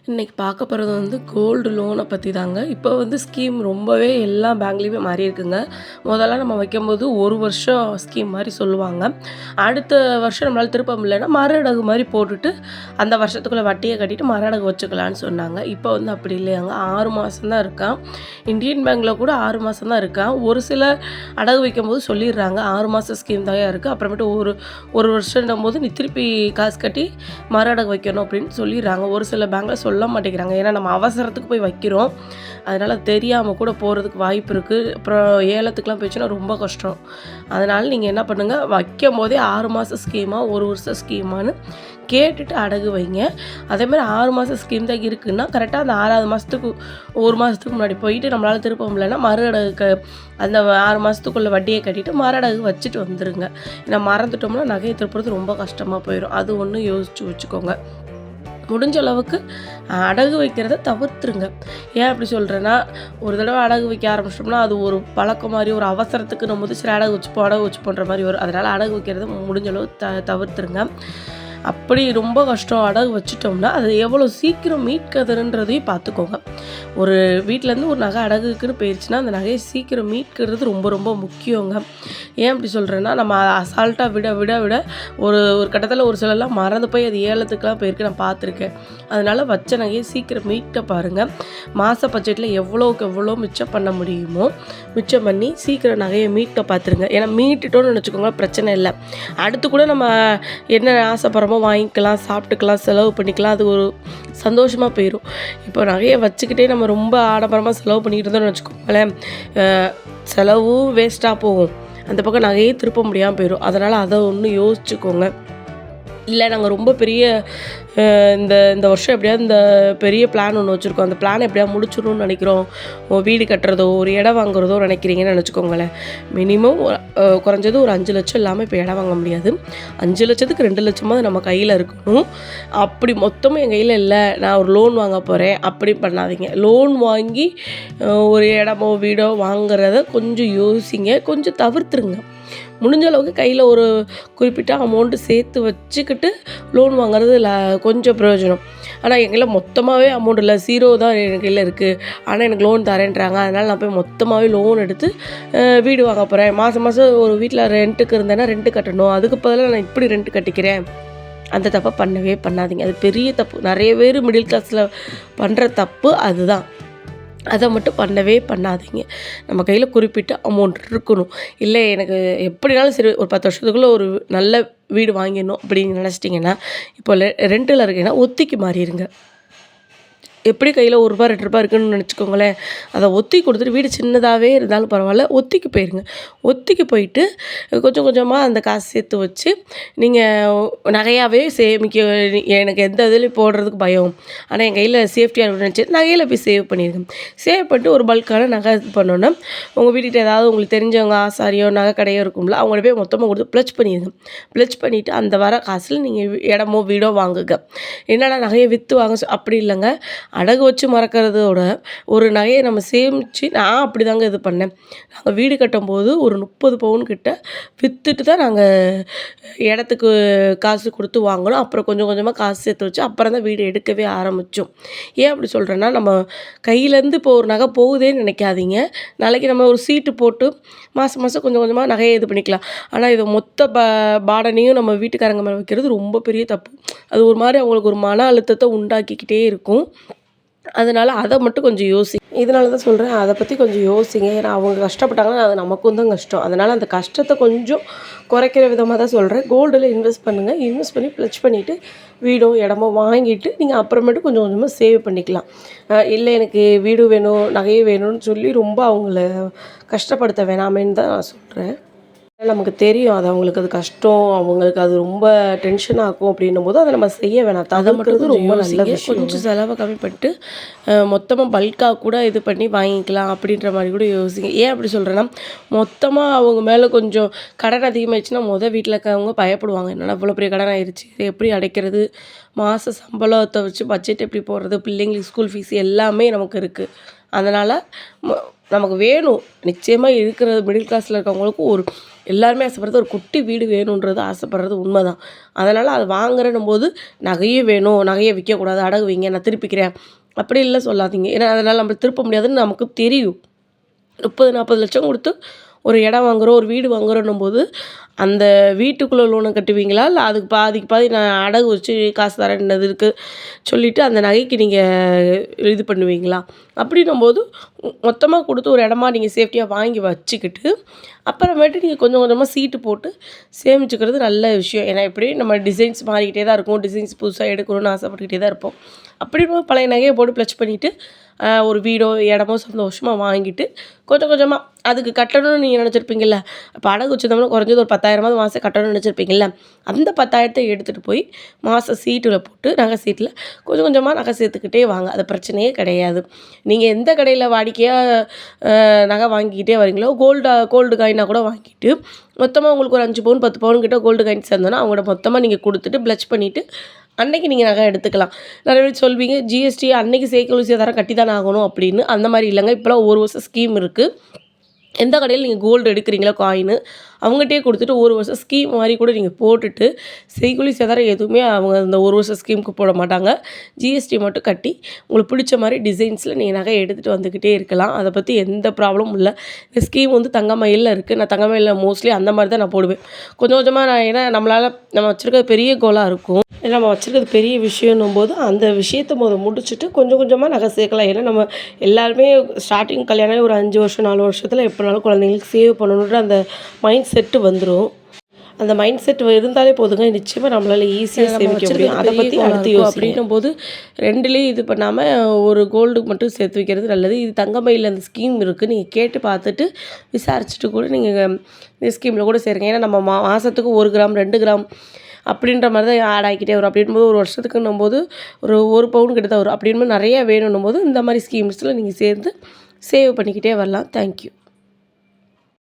இன்றைக்கி பார்க்க போகிறது கோல்டு லோனை பற்றி தாங்க. இப்போ ஸ்கீம் ரொம்பவே எல்லா பேங்க்லேயுமே மாறி இருக்குங்க. முதல்ல நம்ம வைக்கும்போது ஒரு வருஷம் ஸ்கீம் மாதிரி சொல்லுவாங்க. அடுத்த வருஷம் நம்மளால் திருப்ப முடியலன்னா மறுஅடகு மாதிரி போட்டுட்டு அந்த வருஷத்துக்குள்ளே வட்டியை கட்டிட்டு மறுஅடகு வச்சுக்கலான்னு சொன்னாங்க. இப்போ அப்படி இல்லையாங்க, 6 மாதம் தான் இருக்கான். இந்தியன் பேங்க்கில் கூட 6 மாதம் தான் இருக்கான். ஒரு சில அடகு வைக்கும்போது சொல்லிடுறாங்க 6 மாதம் ஸ்கீம் தான் இருக்குது, அப்புறமேட்டு ஒரு வருஷம் போது நீ திருப்பி காசு கட்டி மறுஅடகு வைக்கணும் அப்படின்னு சொல்லிடுறாங்க. ஒரு சில பேங்க்கில் சொல்ல மாட்டேங்கிறாங்க. ஏன்னா நம்ம அவசரத்துக்கு போய் வைக்கிறோம், அதனால் தெரியாமல் கூட போகிறதுக்கு வாய்ப்பு இருக்குது. அப்புறம் ஏலத்துக்குலாம் போயிடுச்சுன்னா ரொம்ப கஷ்டம். அதனால் நீங்கள் என்ன பண்ணுங்கள், வைக்கும் போதே 6 மாதம் ஸ்கீமா 1 வருஷம் ஸ்கீமானு கேட்டுட்டு அடகு வைங்க. அதேமாதிரி 6 மாதம் ஸ்கீம் தான் இருக்குன்னா கரெக்டாக அந்த 6வது மாதத்துக்கு 1 மாதத்துக்கு முன்னாடி போயிட்டு நம்மளால் திருப்ப முடியலன்னா மறுஅடகு அந்த 6 மாதத்துக்குள்ளே வட்டியை கட்டிட்டு மறுஅடகு வச்சுட்டு வந்துடுங்க. ஏன்னா மறந்துட்டோம்னா நகையை திருப்புறது ரொம்ப கஷ்டமாக போயிடும். அது ஒன்று யோசித்து வச்சுக்கோங்க. முடிஞ்ச அளவுக்கு அடகு வைக்கிறத தவிர்த்துருங்க. ஏன் அப்படி சொல்கிறேன்னா, ஒரு தடவை அடகு வைக்க ஆரம்பிச்சிட்டோம்னா அது ஒரு பழக்கம் மாதிரி, ஒரு அவசரத்துக்கு நம்ம சரி அடகு வச்சுப்போன்ற மாதிரி வரும். அதனால் அடகு வைக்கிறத முடிஞ்ச அளவு தவிர்த்துருங்க. அப்படி ரொம்ப கஷ்டம் அடகு வச்சுட்டோம்னா அது எவ்வளோ சீக்கிரம் மீட்கிறதுன்றதையும் பார்த்துக்கோங்க. ஒரு வீட்டிலேருந்து ஒரு நகை அடகுக்குன்னு போயிடுச்சுன்னா அந்த நகையை சீக்கிரம் மீட்கிறது ரொம்ப ரொம்ப முக்கியங்க. ஏன் அப்படி சொல்கிறேன்னா, நம்ம அசால்ட்டாக விட ஒரு கட்டத்தில் ஒரு சிலர்லாம் மறந்து போய் அது ஏலத்துக்குலாம் போயிருக்கு, நான் பார்த்துருக்கேன். அதனால் வச்ச நகையை சீக்கிரம் மீட்க பாருங்கள். மாத பட்ஜெட்டில் எவ்வளோக்கு எவ்வளோ மிச்சம் பண்ண முடியுமோ மிச்சம் பண்ணி சீக்கிரம் நகையை மீட்க பார்த்துருங்க. ஏன்னா மீட்டுட்டோன்னு நினச்சிக்கோங்களேன், பிரச்சனை இல்லை. அடுத்து கூட நம்ம என்ன ஆசைப்படுறோமோ வாங்கிக்கலாம், சாப்பிட்டுக்கலாம், செலவு பண்ணிக்கலாம், அது ஒரு சந்தோஷமாக போயிடும். இப்போ நகையை வச்சுக்கிட்டே நம்ம ரொம்ப ஆடம்பரமாக செலவு பண்ணிக்கிட்டு இருந்தோம்னு வச்சுக்கோங்களேன், செலவும் வேஸ்ட்டாக போகும், அந்த பக்கம் நகையே திருப்ப முடியாமல் போயிடும். அதனால் அதை ஒன்று யோசிச்சுக்கோங்க. இல்லை நாங்கள் ரொம்ப பெரிய இந்த வருஷம் எப்படியாவது இந்த பெரிய பிளான் ஒன்று வச்சுருக்கோம், அந்த பிளான் எப்படியா முடிச்சிடணும்னு நினைக்கிறோம், வீடு கட்டுறதோ ஒரு இடம் வாங்குறதோ நினைக்கிறீங்கன்னு நினச்சிக்கோங்களேன். மினிமம் குறைஞ்சது ஒரு 5 லட்சம் இல்லாமல் இப்போ இடம் வாங்க முடியாது. 5 லட்சத்துக்கு 2 லட்சமாவது நம்ம கையில் இருக்கணும். அப்படி மொத்தமும் என் கையில் இல்லை, நான் ஒரு லோன் வாங்க போகிறேன் அப்படி பண்ணாதீங்க. லோன் வாங்கி ஒரு இடமோ வீடோ வாங்குறத கொஞ்சம் யோசிங்க, கொஞ்சம் தவிர்த்துருங்க. முடிஞ்ச அளவுக்கு கையில் ஒரு குறிப்பிட்ட அமௌண்ட்டு சேர்த்து வச்சுக்கிட்டு லோன் வாங்குறது கொஞ்சம் பிரயோஜனம். ஆனால் என் கையில் மொத்தமாகவே அமௌண்ட் இல்லை, 0 தான் என் கையில் இருக்குது, ஆனால் எனக்கு லோன் தரேன்றாங்க, அதனால் நான் போய் மொத்தமாகவே லோன் எடுத்து வீடு வாங்க போகிறேன். மாதம் ஒரு வீட்டில் ரெண்ட்டுக்கு இருந்தேன்னா ரெண்ட்டு கட்டணும், அதுக்கு பதிலாக நான் இப்படி ரெண்ட்டு கட்டிக்கிறேன். அந்த தப்பை பண்ணவே பண்ணாதீங்க. அது பெரிய தப்பு. நிறைய பேர் மிடில் கிளாஸில் பண்ணுற தப்பு அதுதான். அதை மட்டும் பண்ணவே பண்ணாதீங்க. நம்ம கையில் குறிப்பிட்ட அமௌண்ட் இருக்கணும். இல்லை எனக்கு எப்படினாலும் சரி ஒரு 10 வருஷத்துக்குள்ளே ஒரு நல்ல வீடு வாங்கிடணும் அப்படின்னு நினச்சிட்டிங்கன்னா, இப்போ ரெண்டில் இருக்கீங்கன்னா ஒத்திக்கு மாறிடுங்க. எப்படி கையில் ₹1 ₹2 இருக்குன்னு நினச்சிக்கோங்களேன், அதை ஒத்தி கொடுத்துட்டு வீடு சின்னதாகவே இருந்தாலும் பரவாயில்ல ஒத்திக்கு போயிருங்க. ஒத்திக்கு போயிட்டு கொஞ்சம் கொஞ்சமாக அந்த காசு சேர்த்து வச்சு நீங்கள் நகையாகவே சேமிக்க. எனக்கு எந்த இதுலேயும் போடுறதுக்கு பயம், ஆனால் என் கையில் சேஃப்டியாக இருக்குன்னு நினச்சி நகையில் போய் சேவ் பண்ணிடுங்க. சேவ் பண்ணிட்டு ஒரு பல்கான நகை இது பண்ணோன்னா உங்கள் வீட்டுக்கிட்ட ஏதாவது உங்களுக்கு தெரிஞ்சவங்க ஆசாரியோ நகை கடையோ இருக்கும்ல, அவங்கள போய் மொத்தமாக கொடுத்து ப்ளச் பண்ணிடுங்க. ப்ளச் பண்ணிவிட்டு அந்த வர காசில் நீங்கள் இடமோ வீடோ வாங்குங்க. என்னடா நகையை விற்று வாங்க அப்படி இல்லைங்க, அடகு வச்சு மறக்கிறதோட ஒரு நகையை நம்ம சேமித்து, நான் அப்படி தாங்க இது பண்ணேன். நாங்கள் வீடு கட்டும்போது ஒரு 30 பவுன் கிட்ட விற்றுட்டு தான் நாங்கள் இடத்துக்கு காசு கொடுத்து வாங்கினோம். அப்புறம் கொஞ்சம் கொஞ்சமாக காசு சேர்த்து வச்சு அப்புறம் தான் வீடு எடுக்கவே ஆரம்பித்தோம். ஏன் அப்படி சொல்கிறேன்னா, நம்ம கையிலேருந்து இப்போ ஒரு நகை போகுதேன்னு நினைக்காதீங்க. நாளைக்கு நம்ம ஒரு சீட்டு போட்டு மாதம் கொஞ்சம் கொஞ்சமாக நகையை இது பண்ணிக்கலாம். ஆனால் இது மொத்த பாடனையும் நம்ம வீட்டுக்காரங்க மேலே வைக்கிறது ரொம்ப பெரிய தப்பு. அது ஒரு மாதிரி அவங்களுக்கு ஒரு மன அழுத்தத்தை உண்டாக்கிக்கிட்டே இருக்கும். அதனால் அதை மட்டும் கொஞ்சம் இதனால தான் சொல்கிறேன், அதை பற்றி கொஞ்சம் யோசிங்க. ஏன்னா அவங்க கஷ்டப்பட்டாங்கன்னா அது நமக்கும் தான் கஷ்டம். அதனால் அந்த கஷ்டத்தை கொஞ்சம் குறைக்கிற விதமாக தான் சொல்கிறேன். கோல்டில் இன்வெஸ்ட் பண்ணுங்கள். இன்வெஸ்ட் பண்ணி ப்ளச் பண்ணிவிட்டு வீடோ இடமோ வாங்கிட்டு நீங்கள் அப்புறமேட்டு கொஞ்சம் கொஞ்சமாக சேவ் பண்ணிக்கலாம். இல்லை எனக்கு வீடு வேணும் நகையும் வேணும்னு சொல்லி ரொம்ப அவங்கள கஷ்டப்படுத்த வேணாமேன்னு தான் நான் சொல்கிறேன். நமக்கு தெரியும் அது அவங்களுக்கு அது கஷ்டம், அவங்களுக்கு அது ரொம்ப டென்ஷன் ஆகும் அப்படின்னும் போது அதை நம்ம செய்ய வேணாம். அதை மட்டும் ரொம்ப நல்ல விஷயம். கொஞ்சம் செலவை கம்மி பண்ணிட்டு மொத்தமாக பல்காக கூட இது பண்ணி வாங்கிக்கலாம் அப்படின்ற மாதிரி கூட யோசிங்க. ஏன் அப்படி சொல்கிறேன்னா, மொத்தமாக அவங்க மேலே கொஞ்சம் கடன் அதிகமாகிடுச்சுன்னா வீட்டில் இருக்கவங்க பயப்படுவாங்க, என்னடா இவ்வளோ பெரிய கடன் ஆயிடுச்சு, இதை எப்படி அடைக்கிறது, மாத சம்பளத்தை வச்சு பட்ஜெட் எப்படி போடுறது, பிள்ளைங்களுக்கு ஸ்கூல் ஃபீஸ் எல்லாமே நமக்கு இருக்குது. அதனால் நமக்கு வேணும். நிச்சயமாக இருக்கிற மிடில் கிளாஸில் இருக்கவங்களுக்கும் எல்லாருமே ஆசைப்படுறது ஒரு குட்டி வீடு வேணுன்றது ஆசைப்படுறது உண்மைதான். அதனால் அது வாங்குறன்னும் போது நகையும் வேணும், நகையை விற்கக்கூடாது, அடகு வைங்க நான் திருப்பிக்கிறேன் அப்படின்லாம் சொல்லாதீங்க. ஏன்னா அதனால் நம்ம திருப்ப முடியாதுன்னு நமக்கு தெரியும். 30-40 லட்சம் கொடுத்து ஒரு இடம் வாங்குகிறோம், ஒரு வீடு வாங்குறோன்னும் போது அந்த வீட்டுக்குள்ளே லோனை கட்டுவீங்களா? இல்லை அதுக்கு பாதிக்கு பாதி நான் அடகு வச்சு காசு தரேன்னது இருக்குது சொல்லிவிட்டு அந்த நகைக்கு நீங்கள் இது பண்ணுவீங்களா? அப்படின்னும்போது மொத்தமாக கொடுத்து ஒரு இடமா நீங்கள் சேஃப்டியாக வாங்கி வச்சுக்கிட்டு அப்புறமேட்டு நீங்கள் கொஞ்சம் கொஞ்சமாக சீட்டு போட்டு சேமிச்சுக்கிறது நல்ல விஷயம். ஏன்னா எப்படியும் நம்ம டிசைன்ஸ் மாறிக்கிட்டே தான் இருக்கும். டிசைன்ஸ் புதுசாக எடுக்கணும்னு ஆசைப்பட்டுக்கிட்டே தான் இருப்போம். அப்படி பழைய நகையை போட்டு ப்ளச் பண்ணிவிட்டு ஒரு வீடோ இடமோ சந்தோஷமாக வாங்கிட்டு கொஞ்சம் கொஞ்சமாக அதுக்கு கட்டணும்னு நீங்கள் நினச்சிருப்பீங்கள்ல. இப்போ அடகு வச்சுருந்தோம்னா குறைஞ்சது ஒரு 10,000 மாதம் கட்டணும்னு நினச்சிருப்பீங்கள்ல. அந்த 10,000 எடுத்துகிட்டு போய் மாதம் சீட்டில் போட்டு நகை சீட்டில் கொஞ்சம் கொஞ்சமாக நகை சேர்த்துக்கிட்டே வாங்க. அது பிரச்சனையே கிடையாது. நீங்கள் எந்த கடையில் வாடிக்கையாக நகை வாங்கிக்கிட்டே வரீங்களோ கோல்டு காயினாக கூட வாங்கிட்டு மொத்தமாக உங்களுக்கு ஒரு 5 பவுன் 10 பவுன் கிட்ட கோல்டு காயின் சேர்ந்தோன்னா அவங்களோட மொத்தமாக நீங்கள் கொடுத்துட்டு ப்ளச் பண்ணிவிட்டு அன்றைக்கி நீங்கள் நகை எடுத்துக்கலாம். நிறைய பேர் சொல்வீங்க ஜிஎஸ்டி அன்றைக்கி செய்கூலி சேதாரம் கட்டி தானே ஆகணும் அப்படின்னு. அந்த மாதிரி இல்லைங்க. இப்போலாம் 1 வருஷம் ஸ்கீம் இருக்குது. எந்த கடையில் நீங்கள் கோல்டு எடுக்கிறீங்களோ காயினு அவங்ககிட்டயே கொடுத்துட்டு 1 வருஷம் ஸ்கீம் மாதிரி கூட நீங்கள் போட்டுட்டு செய்கூலி சேதாரம் எதுவுமே அவங்க அந்த 1 வருஷம் ஸ்கீமுக்கு போட மாட்டாங்க. ஜிஎஸ்டி மட்டும் கட்டி உங்களுக்கு பிடிச்ச மாதிரி டிசைன்ஸில் நீங்கள் நகை எடுத்துகிட்டு வந்துக்கிட்டே இருக்கலாம். அதை பற்றி எந்த ப்ராப்ளமும் இல்லை. இந்த ஸ்கீம் வந்து தங்கமயிலில் இருக்குது. நான் தங்கமயிலில் மோஸ்ட்லி அந்த மாதிரி தான் நான் போடுவேன். கொஞ்சம் கொஞ்சமாக நான் ஏன்னா நம்ம வச்சுருக்கிறது பெரிய கோலாக இருக்கும். ஏன்னா நம்ம வச்சுருக்கிறது பெரிய விஷயம்னும் போது அந்த விஷயத்தை முடிச்சுட்டு கொஞ்சம் கொஞ்சமாக நகை சேர்க்கலாம். ஏன்னா நம்ம எல்லாருமே ஸ்டார்டிங் கல்யாணம் ஒரு 5 வருஷம் 4 வருஷத்தில் எப்போனாலும் குழந்தைங்களுக்கு சேவ் பண்ணணுன்ற அந்த மைண்ட் செட்டு வந்துடும். அந்த மைண்ட் செட் இருந்தாலே போதுங்க, நிச்சயமாக நம்மளால் ஈஸியாக சேமிக்க முடியும். அதை பற்றி அடுத்து அப்படின்னும் போது 2லேயும் இது பண்ணாமல் ஒரு கோல்டு மட்டும் சேர்த்து வைக்கிறது நல்லது. இது தங்கமயிலில் அந்த ஸ்கீம் இருக்குது. நீங்கள் கேட்டு பார்த்துட்டு விசாரிச்சுட்டு கூட நீங்கள் இந்த ஸ்கீமில் கூட சேருங்க. ஏன்னா நம்ம மாதத்துக்கு 1 கிராம் 2 கிராம் அப்படின்ற மாதிரி தான் ஆட் ஆகிக்கிட்டே வரும். அப்படின்போது ஒரு வருஷத்துக்குன்னும் போது ஒரு பவுன் கிட்ட தான் வரும். அப்படின்போது நிறையா வேணும்னும் போது இந்த மாதிரி ஸ்கீம்ஸில் நீங்கள் சேர்ந்து சேவ் பண்ணிக்கிட்டே வரலாம். தேங்க்யூ.